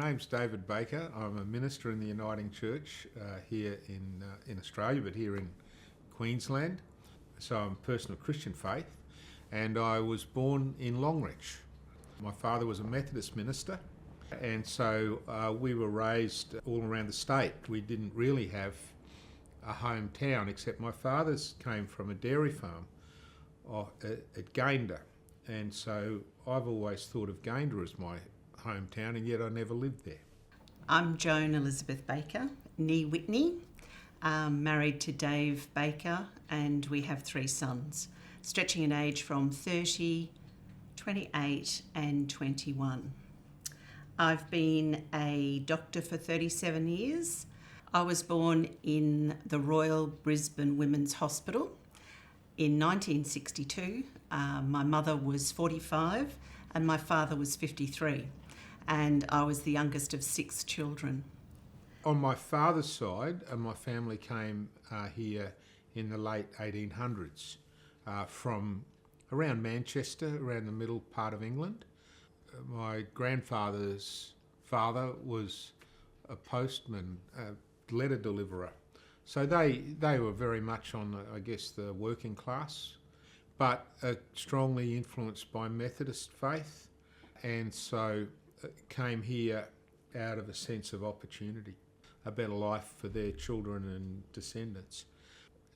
name's David Baker. I'm a minister in the Uniting Church here in Australia, but here in Queensland. So I'm a person of Christian faith, and I was born in Longreach. My father was a Methodist minister, and so we were raised all around the state. We didn't really have a hometown, except my father's came from a dairy farm at Gayndah, and so I've always thought of Gayndah as my hometown, and yet I never lived there. I'm Joan Elizabeth Baker, nee Whitney, married to Dave Baker, and we have 3 sons, stretching in age from 30, 28 and 21. I've been a doctor for 37 years. I was born in the Royal Brisbane Women's Hospital in 1962. My mother was 45 and my father was 53, and I was the youngest of 6 children. On my father's side, my family came here in the late 1800s from around Manchester, around the middle part of England. My grandfather's father was a postman, a letter deliverer. So they were very much on, the working class, but strongly influenced by Methodist faith, and so came here out of a sense of opportunity, a better life for their children and descendants.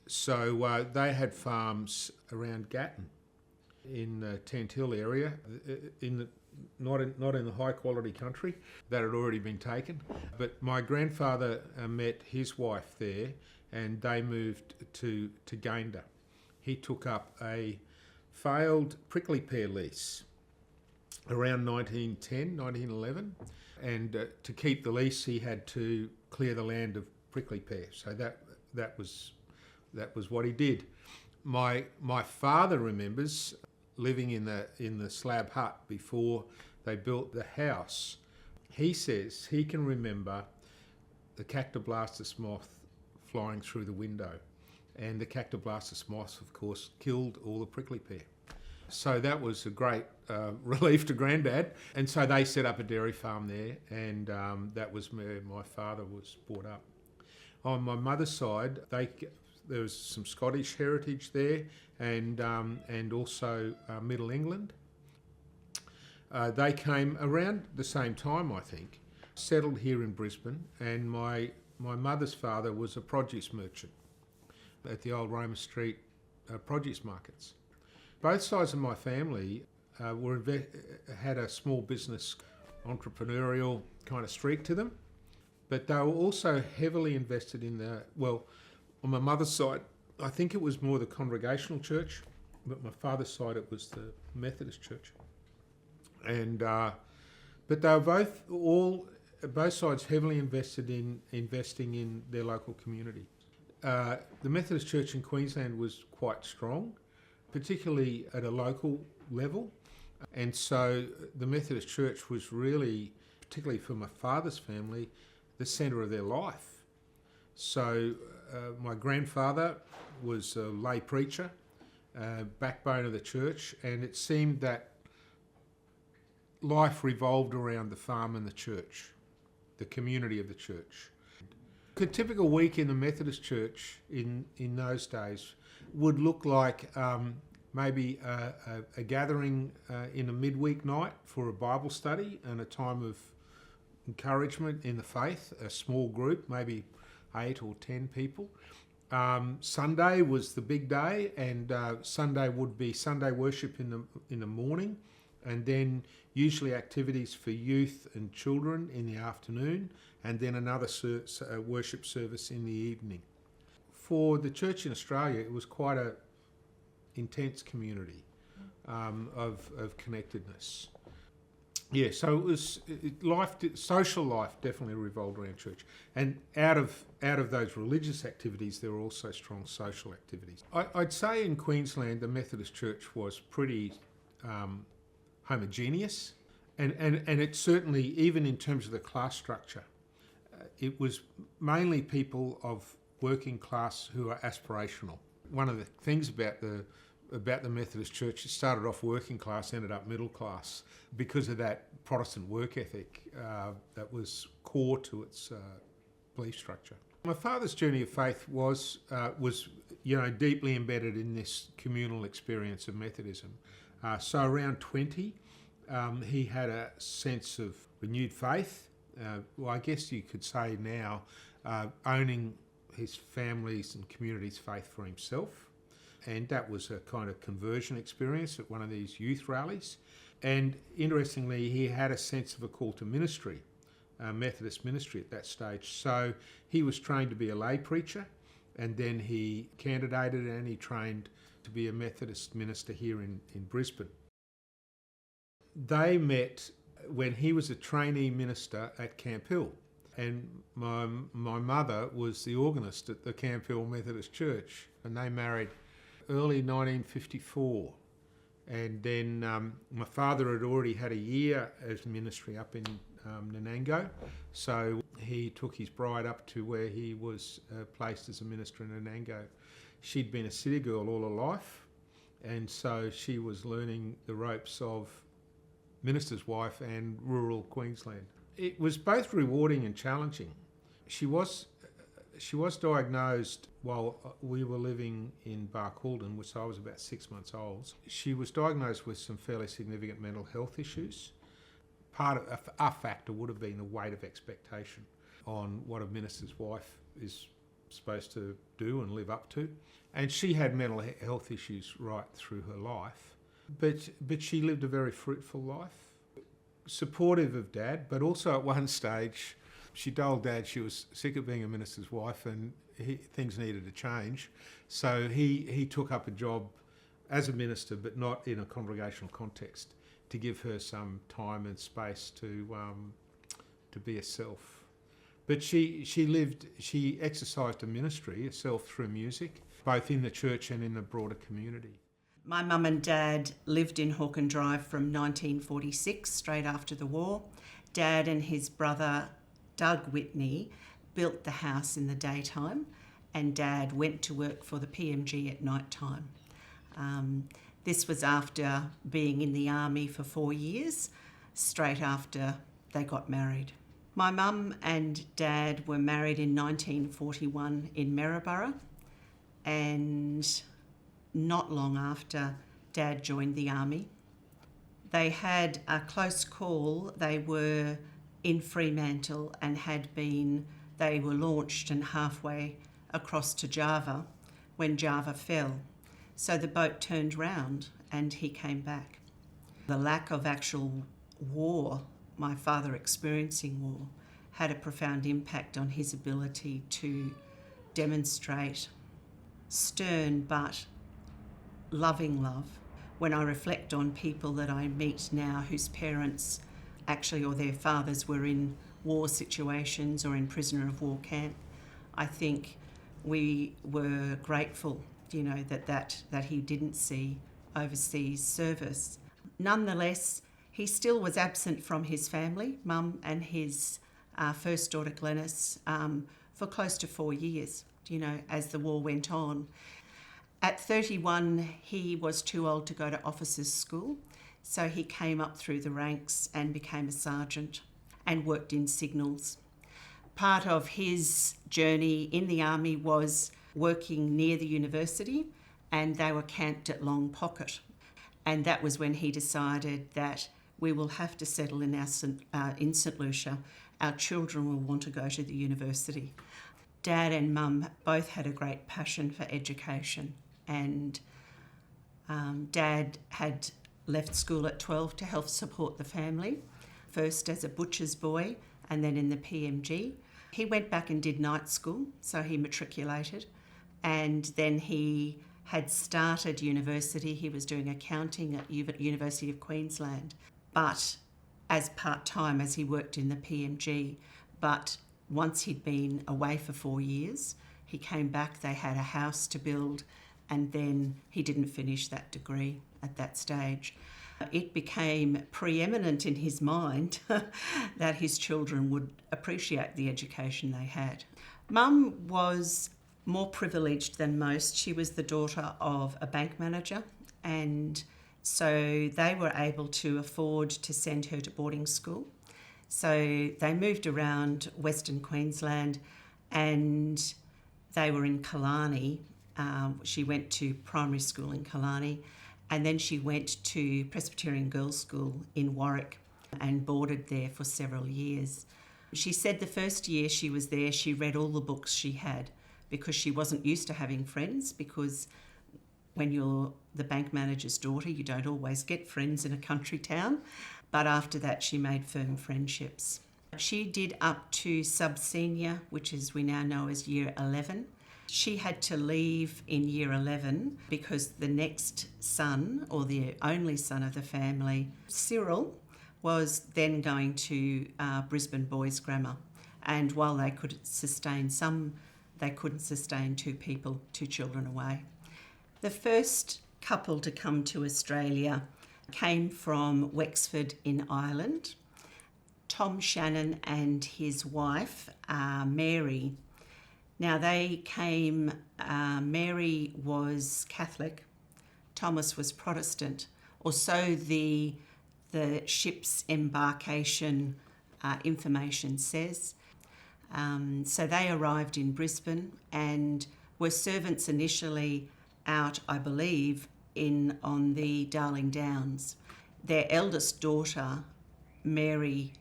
So they had farms around Gatton in the Tent Hill area, not in the high quality country that had already been taken. But my grandfather met his wife there, and they moved to Gayndah. He took up a failed prickly pear lease around 1910, 1911, and to keep the lease he had to clear the land of prickly pear. So that was what he did. My father remembers living in the slab hut before they built the house. He says he can remember the Cactoblastus moth flying through the window, and the Cactoblastus moth, of course, killed all the prickly pear. So that was a great relief to Grandad, and so they set up a dairy farm there, and that was where my father was brought up. On my mother's side, there was some Scottish heritage there, and also Middle England. They came around the same time, I think, settled here in Brisbane, and my mother's father was a produce merchant at the old Roma Street produce markets. Both sides of my family had a small business, entrepreneurial kind of streak to them, but they were also heavily invested in on my mother's side, I think it was more the Congregational Church, but my father's side it was the Methodist Church. And but they were both sides heavily invested in investing in their local community. The Methodist Church in Queensland was quite strong, particularly at a local level, and so the Methodist Church was really, particularly for my father's family, the centre of their life. So my grandfather was a lay preacher, backbone of the church, and it seemed that life revolved around the farm and the church, the community of the church. A typical week in the Methodist Church in those days would look like maybe a gathering in a midweek night for a Bible study and a time of encouragement in the faith, a small group, maybe 8 or 10 people. Sunday was the big day, and Sunday would be Sunday worship in the morning, and then usually activities for youth and children in the afternoon, and then another worship service in the evening. For the church in Australia, it was quite a intense community of connectedness. Yeah, so it was social life definitely revolved around church, and out of those religious activities, there were also strong social activities. I'd say in Queensland, the Methodist Church was pretty homogeneous, and it certainly, even in terms of the class structure, it was mainly people of working class who are aspirational. One of the things about the about the Methodist Church. It started off working class, ended up middle class because of that Protestant work ethic that was core to its belief structure. My father's journey of faith was deeply embedded in this communal experience of Methodism. So around 20, he had a sense of renewed faith. I guess you could say now, owning his family's and community's faith for himself. And that was a kind of conversion experience at one of these youth rallies. And interestingly, he had a sense of a call to ministry, Methodist ministry at that stage. So he was trained to be a lay preacher, and then he candidated and he trained to be a Methodist minister here in Brisbane. They met when he was a trainee minister at Camp Hill, and my mother was the organist at the Camp Hill Methodist Church, and they married early 1954. And then my father had already had a year as ministry up in Nanango, so he took his bride up to where he was placed as a minister in Nanango. She'd been a city girl all her life, and so she was learning the ropes of minister's wife and rural Queensland. It was both rewarding and challenging. She was diagnosed while we were living in Barcaldine, which I was about 6 months old. She was diagnosed with some fairly significant mental health issues. Part of a factor would have been the weight of expectation on what a minister's wife is supposed to do and live up to. And she had mental health issues right through her life. But she lived a very fruitful life, supportive of Dad, but also at one stage she told Dad she was sick of being a minister's wife and things needed to change. So he took up a job as a minister, but not in a congregational context, to give her some time and space to be herself. But she exercised a ministry herself through music, both in the church and in the broader community. My mum and dad lived in Hawke and Drive from 1946, straight after the war. Dad and his brother, Doug Whitney, built the house in the daytime, and Dad went to work for the PMG at night time. This was after being in the army for 4 years, straight after they got married. My mum and dad were married in 1941 in Maryborough, and not long after Dad joined the army. They had a close call. They were in Fremantle and they were launched and halfway across to Java when Java fell. So the boat turned round and he came back. The lack of actual war, my father experiencing war, had a profound impact on his ability to demonstrate stern but loving love. When I reflect on people that I meet now whose parents or their fathers were in war situations or in prisoner of war camp, I think we were grateful, that he didn't see overseas service. Nonetheless, he still was absent from his family, Mum and his first daughter Glenys, for close to 4 years, as the war went on. At 31, he was too old to go to officers' school, so he came up through the ranks and became a sergeant and worked in signals. Part of his journey in the army was working near the university, and they were camped at Long Pocket. And that was when he decided that we will have to settle in St Lucia. Our children will want to go to the university. Dad and Mum both had a great passion for education, and Dad had left school at 12 to help support the family, first as a butcher's boy and then in the PMG. He went back and did night school, so he matriculated, and then he had started university. He was doing accounting at University of Queensland, but as part-time as he worked in the PMG. But once he'd been away for 4 years, he came back, they had a house to build, and then he didn't finish that degree at that stage. It became preeminent in his mind that his children would appreciate the education they had. Mum was more privileged than most. She was the daughter of a bank manager and so they were able to afford to send her to boarding school. So they moved around Western Queensland, and they were in Killarney. She went to primary school in Killarney, and then she went to Presbyterian Girls' School in Warwick and boarded there for several years. She said the first year she was there, she read all the books she had because she wasn't used to having friends, because when you're the bank manager's daughter, you don't always get friends in a country town. But after that, she made firm friendships. She did up to sub-senior, which is we now know as year 11. She had to leave in year 11 because the next son, or the only son of the family, Cyril, was then going to Brisbane Boys Grammar. And while they could sustain some, they couldn't sustain two children away. The first couple to come to Australia came from Wexford in Ireland. Tom Shannon and his wife, Mary. Now they came, Mary was Catholic, Thomas was Protestant, or so the ship's embarkation information says. So they arrived in Brisbane and were servants initially out, I believe, on the Darling Downs. Their eldest daughter, Mary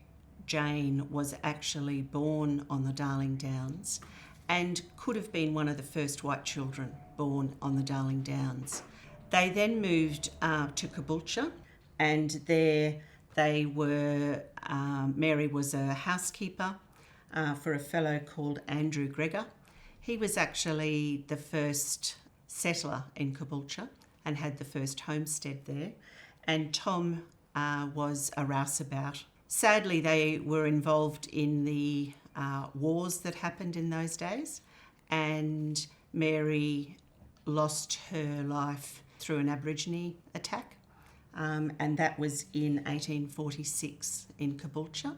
Jane, was actually born on the Darling Downs and could have been one of the first white children born on the Darling Downs. They then moved to Caboolture, and there they were, Mary was a housekeeper for a fellow called Andrew Gregor. He was actually the first settler in Caboolture and had the first homestead there. And Tom was a rouseabout. Sadly, they were involved in the wars that happened in those days, and Mary lost her life through an Aborigine attack, and that was in 1846 in Caboolture,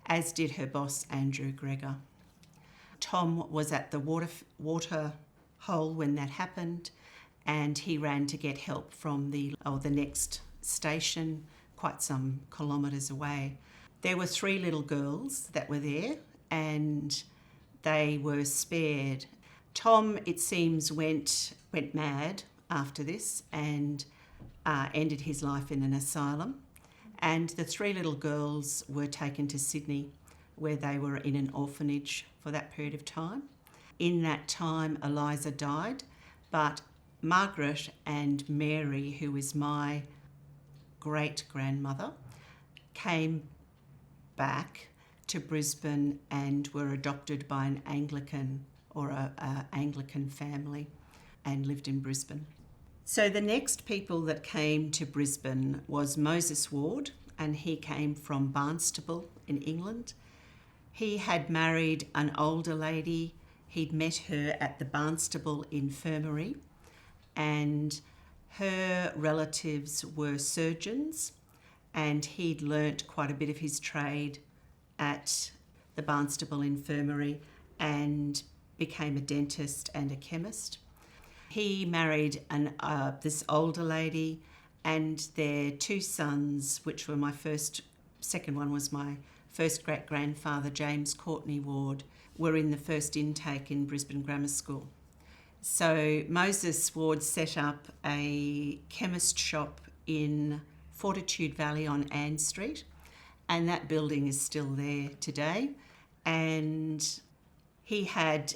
as did her boss Andrew Gregor. Tom was at the water hole when that happened, and he ran to get help from the next station, quite some kilometres away. There were 3 little girls that were there, and they were spared. Tom, it seems, went mad after this and ended his life in an asylum. And the 3 little girls were taken to Sydney, where they were in an orphanage for that period of time. In that time, Eliza died, but Margaret and Mary, who is my great-grandmother, came back to Brisbane and were adopted by an Anglican or a Anglican family and lived in Brisbane. So the next people that came to Brisbane was Moses Ward, and he came from Barnstaple in England. He had married an older lady. He'd met her at the Barnstaple Infirmary, and her relatives were surgeons, and he'd learnt quite a bit of his trade at the Barnstaple Infirmary and became a dentist and a chemist. He married this older lady, and their 2 sons, which were second one was my first great-grandfather, James Courtney Ward, were in the first intake in Brisbane Grammar School. So Moses Ward set up a chemist shop in Fortitude Valley on Ann Street, and that building is still there today. And he had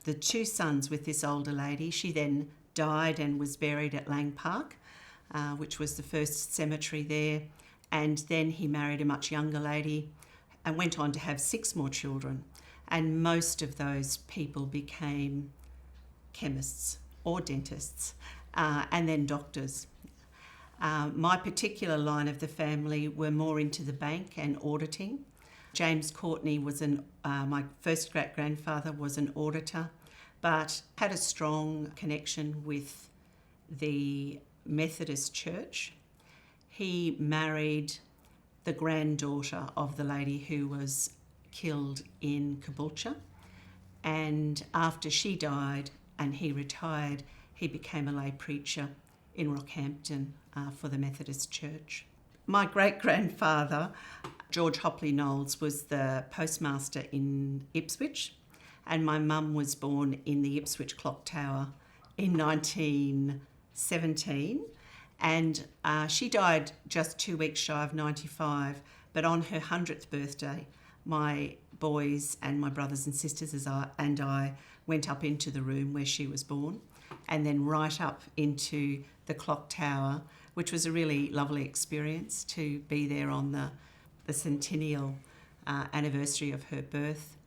the 2 sons with this older lady. She then died and was buried at Lang Park, which was the first cemetery there. And then he married a much younger lady and went on to have 6 more children. And most of those people became chemists or dentists, and then doctors. My particular line of the family were more into the bank and auditing. James Courtney was my first great-grandfather was an auditor, but had a strong connection with the Methodist Church. He married the granddaughter of the lady who was killed in Caboolture, and after she died and he retired, he became a lay preacher in Rockhampton for the Methodist Church. My great-grandfather, George Hopley Knowles, was the postmaster in Ipswich, and my mum was born in the Ipswich Clock Tower in 1917, and she died just 2 weeks shy of 95, but on her 100th birthday, my boys and my brothers and sisters and I went up into the room where she was born, and then right up into the clock tower, which was a really lovely experience to be there on the centennial anniversary of her birth.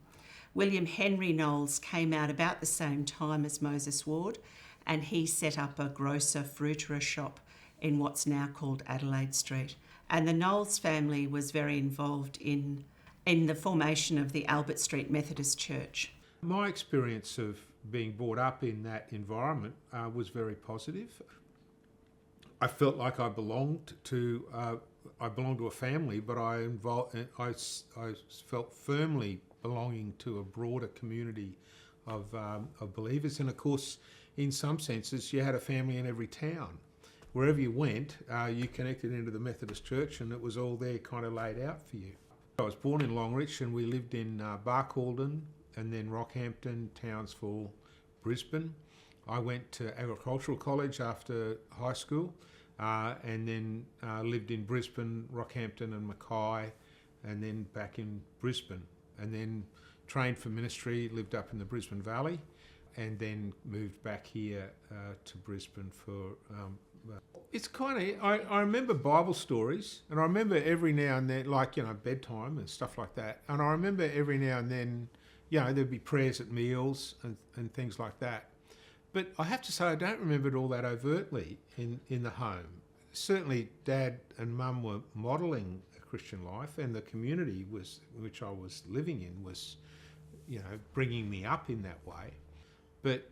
William Henry Knowles came out about the same time as Moses Ward, and he set up a grocer fruiterer shop in what's now called Adelaide Street. And the Knowles family was very involved in the formation of the Albert Street Methodist Church. My experience of being brought up in that environment was very positive. I felt like I belonged to a family, but I felt firmly belonging to a broader community of believers. And of course, in some senses, you had a family in every town. Wherever you went, you connected into the Methodist Church, and it was all there kind of laid out for you. I was born in Longreach, and we lived in Barcaldine, and then Rockhampton, Townsville, Brisbane. I went to agricultural college after high school, and then lived in Brisbane, Rockhampton and Mackay, and then back in Brisbane, and then trained for ministry, lived up in the Brisbane Valley, and then moved back here to Brisbane for... It's kind of... I remember Bible stories, and I remember every now and then, like, bedtime and stuff like that, and I remember every now and then, there'd be prayers at meals and things like that. But I have to say, I don't remember it all that overtly in the home. Certainly, Dad and Mum were modelling a Christian life, and the community which I was living in was, bringing me up in that way. But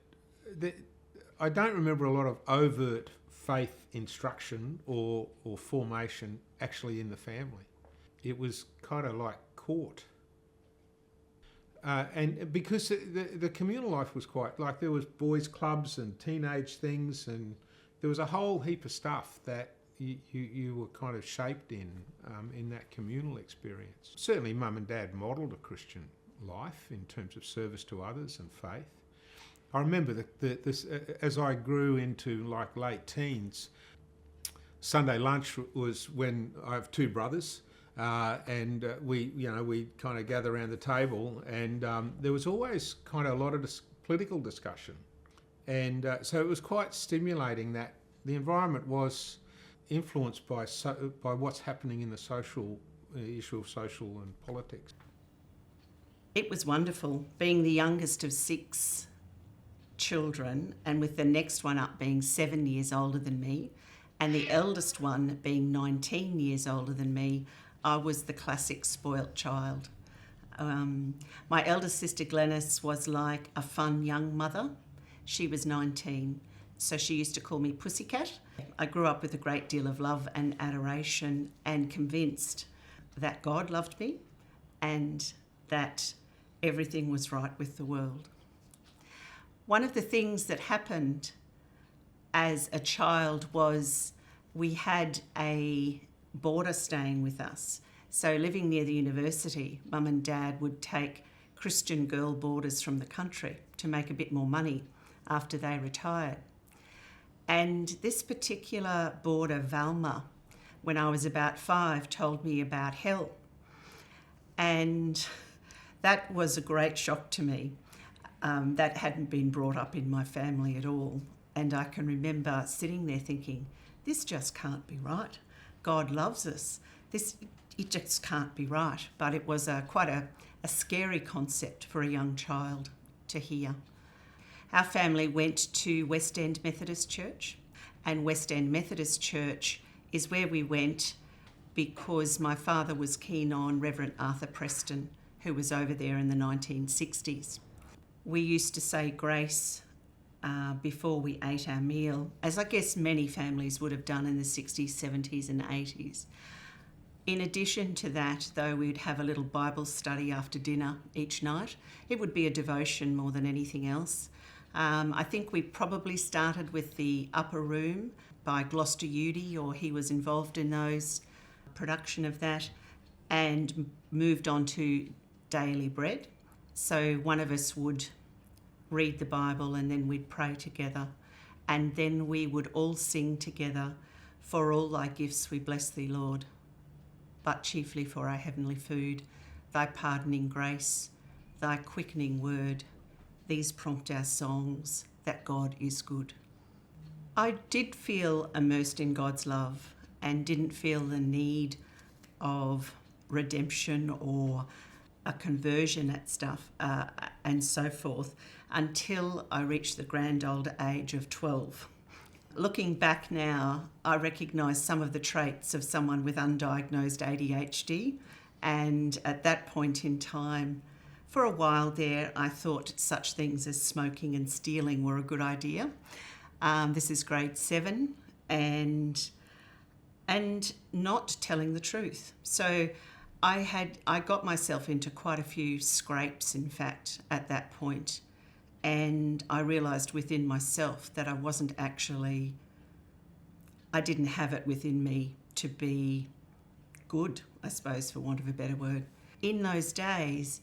I don't remember a lot of overt faith instruction or formation actually in the family. It was kind of like court. And because the communal life was quite, like, there was boys' clubs and teenage things, and there was a whole heap of stuff that you were kind of shaped in that communal experience. Certainly Mum and Dad modelled a Christian life in terms of service to others and faith. I remember this as I grew into like late teens. Sunday lunch was when I have two brothers, and we kind of gather around the table, and there was always kind of a lot of political discussion, and so it was quite stimulating that the environment was influenced by what's happening in the social issue of social and politics. It was wonderful being the youngest of 6 children, and with the next one up being 7 years older than me, and the eldest one being 19 years older than me. I was the classic spoilt child. My eldest sister Glenys was like a fun young mother. She was 19, so she used to call me Pussycat. I grew up with a great deal of love and adoration, and convinced that God loved me and that everything was right with the world. One of the things that happened as a child was we had a boarder staying with us. So living near the university, Mum and Dad would take Christian girl boarders from the country to make a bit more money after they retired. And this particular boarder, Valma, when I was about 5, told me about hell. And that was a great shock to me. That hadn't been brought up in my family at all. And I can remember sitting there thinking, this just can't be right. God loves us. It just can't be right. But it was quite a scary concept for a young child to hear. Our family went to West End Methodist Church, and West End Methodist Church is where we went because my father was keen on Reverend Arthur Preston, who was over there in the 1960s. We used to say grace before we ate our meal, as I guess many families would have done in the 60s, 70s and 80s. In addition to that, though, we'd have a little Bible study after dinner each night. It would be a devotion more than anything else. I think we probably started with the upper room, by Gloucester Udi, or he was involved in those, production of that, and moved on to Daily Bread. So one of us would read the Bible and then we'd pray together, and then we would all sing together, "For all thy gifts we bless thee, Lord, but chiefly for our heavenly food, thy pardoning grace, thy quickening word, these prompt our songs, that God is good." I did feel immersed in God's love and didn't feel the need of redemption or a conversion at stuff and so forth until I reached the grand old age of 12. Looking back now, I recognise some of the traits of someone with undiagnosed ADHD, and at that point in time, for a while there, I thought such things as smoking and stealing were a good idea. This is grade 7, and not telling the truth. So I got myself into quite a few scrapes, in fact, at that point, and I realised within myself that I didn't have it within me to be good, I suppose, for want of a better word. In those days,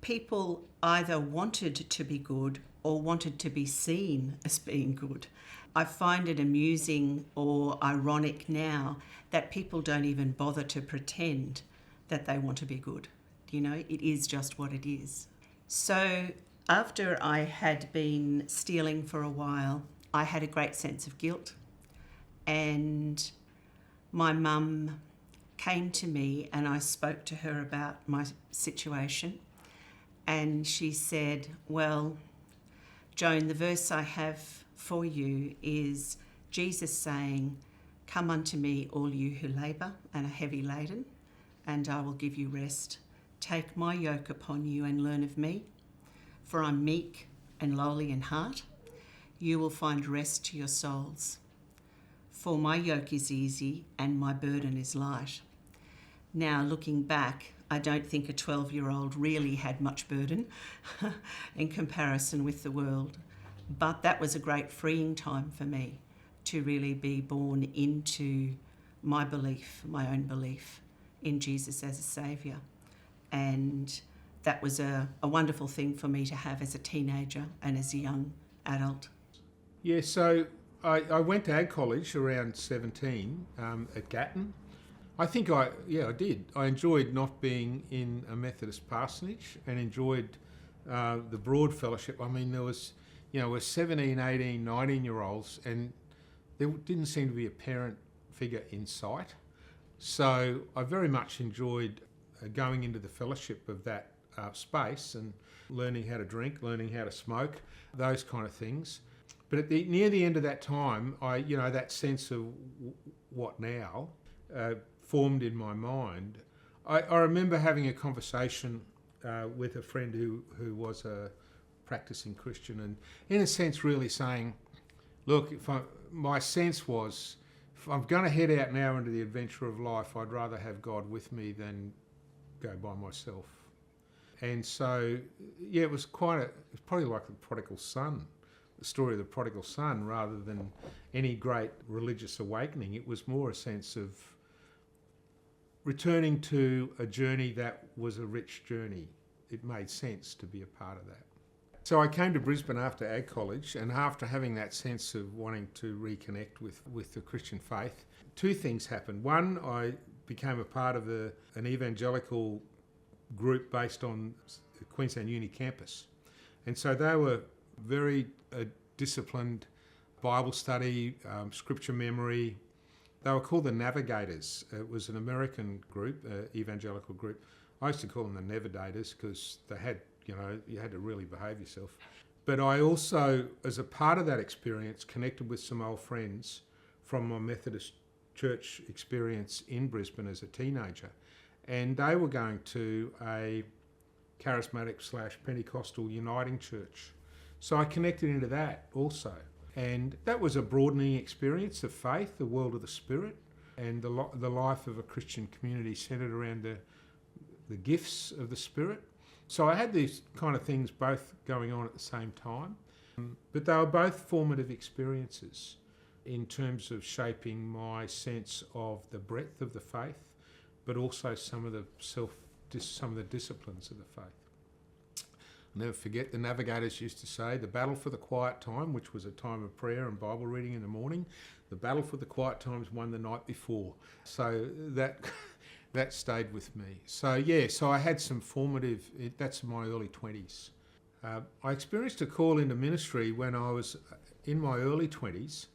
people either wanted to be good or wanted to be seen as being good. I find it amusing or ironic now that people don't even bother to pretend that they want to be good. You know, it is just what it is. So after I had been stealing for a while, I had a great sense of guilt, and my mum came to me and I spoke to her about my situation, and she said, "Well, Joan, the verse I have for you is Jesus saying, 'Come unto me, all you who labour and are heavy laden, and I will give you rest. Take my yoke upon you and learn of me, for I'm meek and lowly in heart. You will find rest to your souls. For my yoke is easy and my burden is light.'" Now, looking back, I don't think a 12-year-old really had much burden in comparison with the world. But that was a great freeing time for me to really be born into my belief, my own belief in Jesus as a saviour. And that was a wonderful thing for me to have as a teenager and as a young adult. Yeah, so I went to Ag College around 17 at Gatton. I think I did. I enjoyed not being in a Methodist parsonage and enjoyed the broad fellowship. I mean, there was, were 17, 18, 19-year-olds, and there didn't seem to be a parent figure in sight. So I very much enjoyed going into the fellowship of that space and learning how to drink, learning how to smoke, those kind of things. But near the end of that time, that sense of what now formed in my mind. I remember having a conversation with a friend who was a practicing Christian, and in a sense really saying, look, my sense was, if I'm going to head out now into the adventure of life, I'd rather have God with me than go by myself. And so, it was it's probably like the prodigal son, the story of the prodigal son, rather than any great religious awakening. It was more a sense of returning to a journey that was a rich journey. It made sense to be a part of that. So I came to Brisbane after Ag College, and after having that sense of wanting to reconnect with the Christian faith, two things happened. One, I became a part of an evangelical group based on the Queensland Uni campus. And so they were very disciplined Bible study, scripture memory. They were called the Navigators. It was an American group, evangelical group. I used to call them the Nevidators because they had, you had to really behave yourself. But I also, as a part of that experience, connected with some old friends from my Methodist Church experience in Brisbane as a teenager. And they were going to a charismatic/Pentecostal Uniting Church. So I connected into that also. And that was a broadening experience of faith, the world of the Spirit, and the life of a Christian community centred around the gifts of the Spirit. So I had these kind of things both going on at the same time, but they were both formative experiences in terms of shaping my sense of the breadth of the faith, but also some of the disciplines of the faith. I'll never forget, the navigators used to say, the battle for the quiet time, which was a time of prayer and Bible reading in the morning, the battle for the quiet times won the night before. So that stayed with me. So I had some formative, that's my early 20s. I experienced a call into ministry when I was in my early 20s,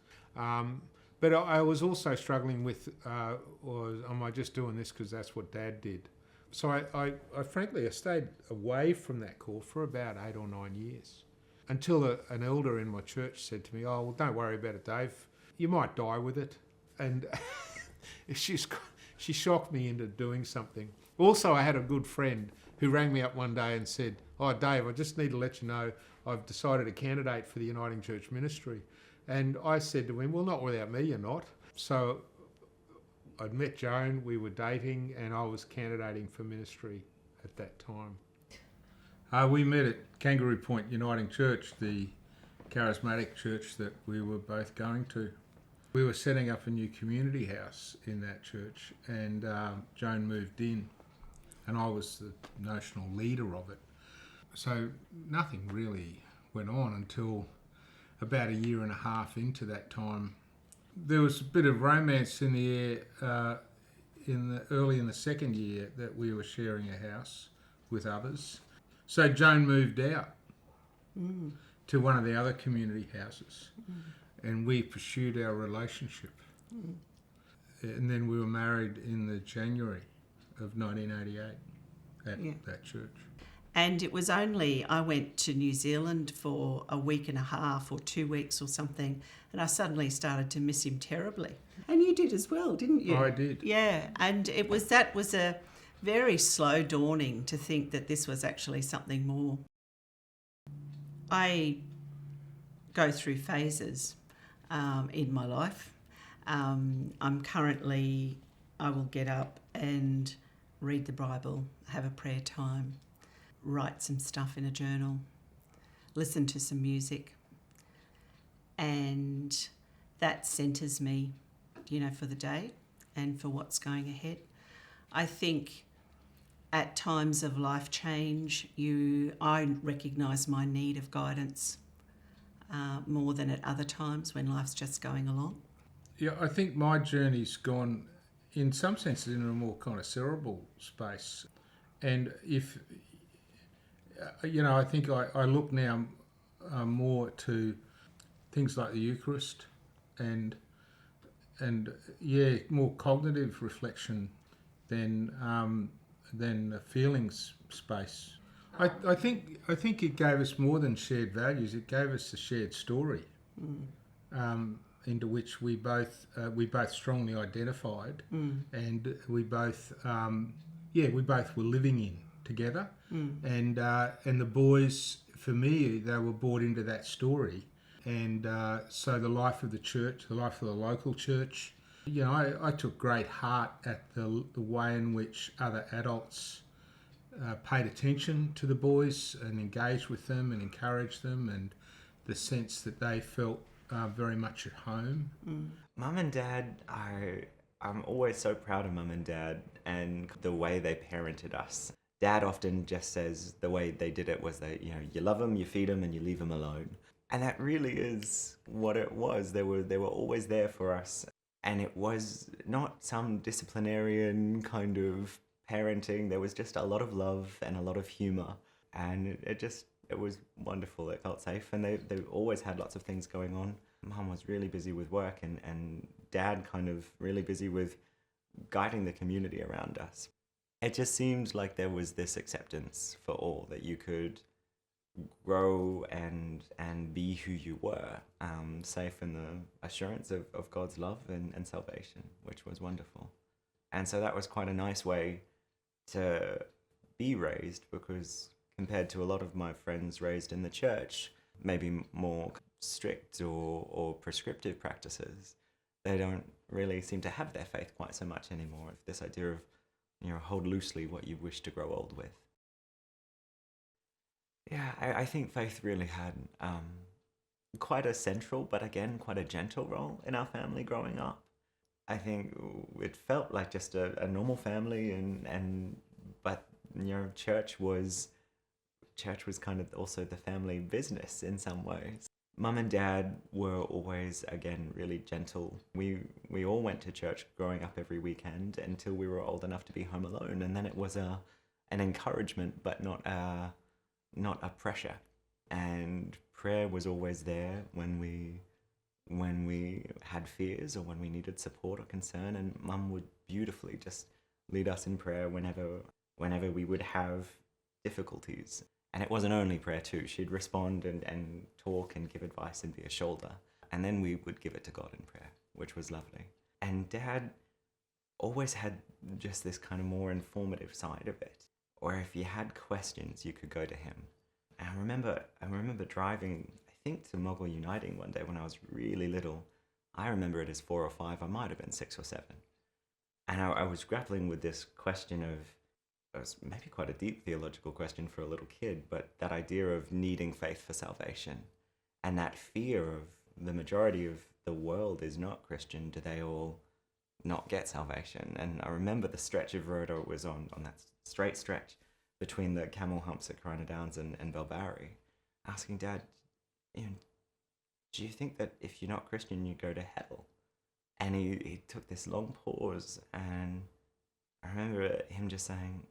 but I was also struggling with, am I just doing this because that's what Dad did? So I frankly stayed away from that call for about 8 or 9 years, until an elder in my church said to me, "Oh, well, don't worry about it, Dave. You might die with it." And she shocked me into doing something. Also, I had a good friend who rang me up one day and said, "Oh, Dave, I just need to let you know I've decided to candidate for the Uniting Church ministry." And I said to him, "Well, not without me, you're not." So I'd met Joan, we were dating, and I was candidating for ministry at that time. We met at Kangaroo Point Uniting Church, the charismatic church that we were both going to. We were setting up a new community house in that church, and Joan moved in, and I was the notional leader of it. So nothing really went on until about 1.5 years into that time. There was a bit of romance in the air early in the second year that we were sharing a house with others. So Joan moved out to one of the other community houses, and we pursued our relationship. And then we were married in the January of 1988 at that church. And it was only, I went to New Zealand for 1.5 weeks or 2 weeks or something, and I suddenly started to miss him terribly. And you did as well, didn't you? I did. Yeah, and that was a very slow dawning to think that this was actually something more. I go through phases in my life. I'm currently, I will get up and read the Bible, have a prayer time, write some stuff in a journal, listen to some music, and that centres me, for the day and for what's going ahead. I think at times of life change, I recognise my need of guidance more than at other times when life's just going along. Yeah, I think my journey's gone, in some senses, in a more kind of cerebral space. And if, I think I look now more to things like the Eucharist and more cognitive reflection than the feelings space. I think it gave us more than shared values. It gave us a shared story, into which we both strongly identified, and we both were living in together. And the boys, for me, they were brought into that story. And so the life of the church, the life of the local church, I took great heart at the way in which other adults paid attention to the boys and engaged with them and encouraged them, and the sense that they felt very much at home. Mum and Dad, I'm always so proud of Mum and Dad and the way they parented us. Dad often just says the way they did it was that, you love them, you feed them, and you leave them alone. And that really is what it was. They were always there for us. And it was not some disciplinarian kind of parenting. There was just a lot of love and a lot of humour. And it was wonderful. It felt safe. And they always had lots of things going on. Mum was really busy with work, and Dad kind of really busy with guiding the community around us. It just seemed like there was this acceptance for all, that you could grow and be who you were, safe in the assurance of God's love and salvation, which was wonderful. And so that was quite a nice way to be raised, because compared to a lot of my friends raised in the church, maybe more strict or prescriptive practices, they don't really seem to have their faith quite so much anymore. This idea of, hold loosely what you wish to grow old with. Yeah, I think faith really had quite a central, but again, quite a gentle role in our family growing up. I think it felt like just a normal family, but church was kind of also the family business in some ways. Mum and Dad were always, again, really gentle. We all went to church growing up every weekend until we were old enough to be home alone, and then it was an encouragement, but not a pressure. And prayer was always there when we had fears or when we needed support or concern, and Mum would beautifully just lead us in prayer whenever we would have difficulties. And it wasn't only prayer too. She'd respond and talk and give advice and be a shoulder. And then we would give it to God in prayer, which was lovely. And Dad always had just this kind of more informative side of it, where if you had questions, you could go to him. And I remember driving, I think, to Moggill Uniting one day when I was really little. I remember it as 4 or 5. I might have been 6 or 7. And I was grappling with this question of, it was maybe quite a deep theological question for a little kid, but that idea of needing faith for salvation and that fear of the majority of the world is not Christian. Do they all not get salvation? And I remember the stretch of road I was on that straight stretch between the camel humps at Karana Downs and Belbarry, asking Dad, do you think that if you're not Christian, you go to hell? And he took this long pause, and I remember him just saying,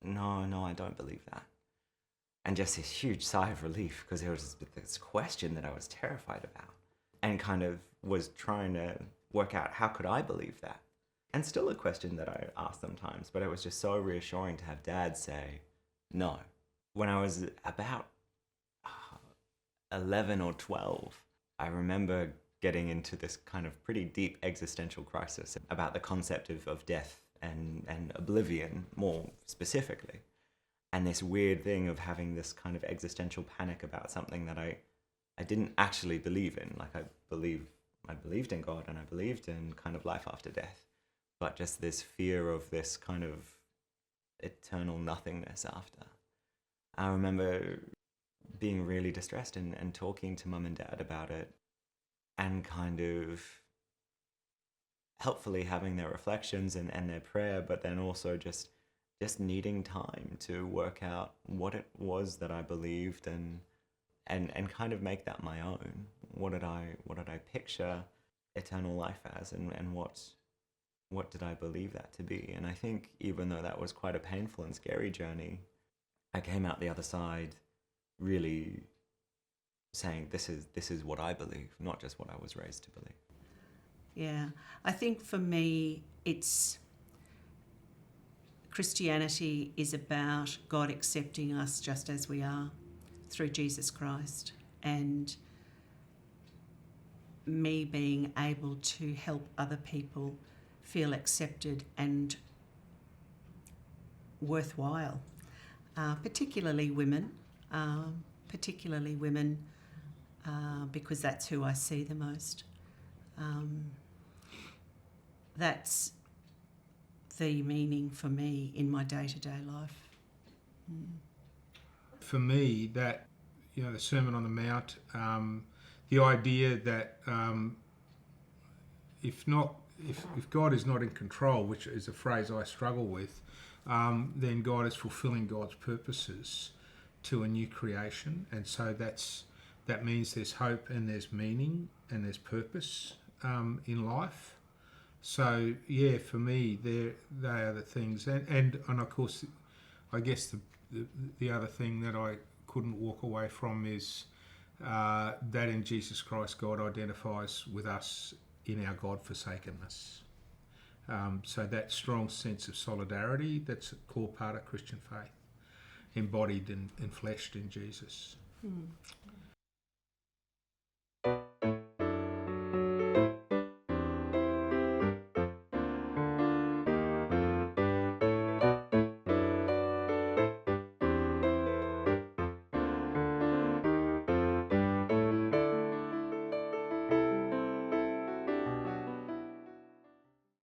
no, I don't believe that. And just this huge sigh of relief, because there was this question that I was terrified about and kind of was trying to work out how could I believe that. And still a question that I ask sometimes, but it was just so reassuring to have Dad say no. When I was about 11 or 12, I remember getting into this kind of pretty deep existential crisis about the concept of death and oblivion more specifically. And this weird thing of having this kind of existential panic about something that I didn't actually believe in. Like I believed in God and I believed in kind of life after death, but just this fear of this kind of eternal nothingness after. I remember being really distressed and talking to Mum and Dad about it, and kind of helpfully having their reflections and their prayer, but then also just needing time to work out what it was that I believed and kind of make that my own. What did I picture eternal life as, and what did I believe that to be? And I think even though that was quite a painful and scary journey, I came out the other side really saying this is what I believe, not just what I was raised to believe. Yeah, I think for me, Christianity is about God accepting us just as we are through Jesus Christ, and me being able to help other people feel accepted and worthwhile, particularly women, because that's who I see the most. That's the meaning for me in my day-to-day life. For me, that, the Sermon on the Mount, the idea that if God is not in control, which is a phrase I struggle with, then God is fulfilling God's purposes to a new creation, and so that means there's hope and there's meaning and there's purpose in life. So yeah, for me, they are the things, and of course, I guess the other thing that I couldn't walk away from is that in Jesus Christ, God identifies with us in our God-forsakenness. So that strong sense of solidarity, that's a core part of Christian faith, embodied and fleshed in Jesus.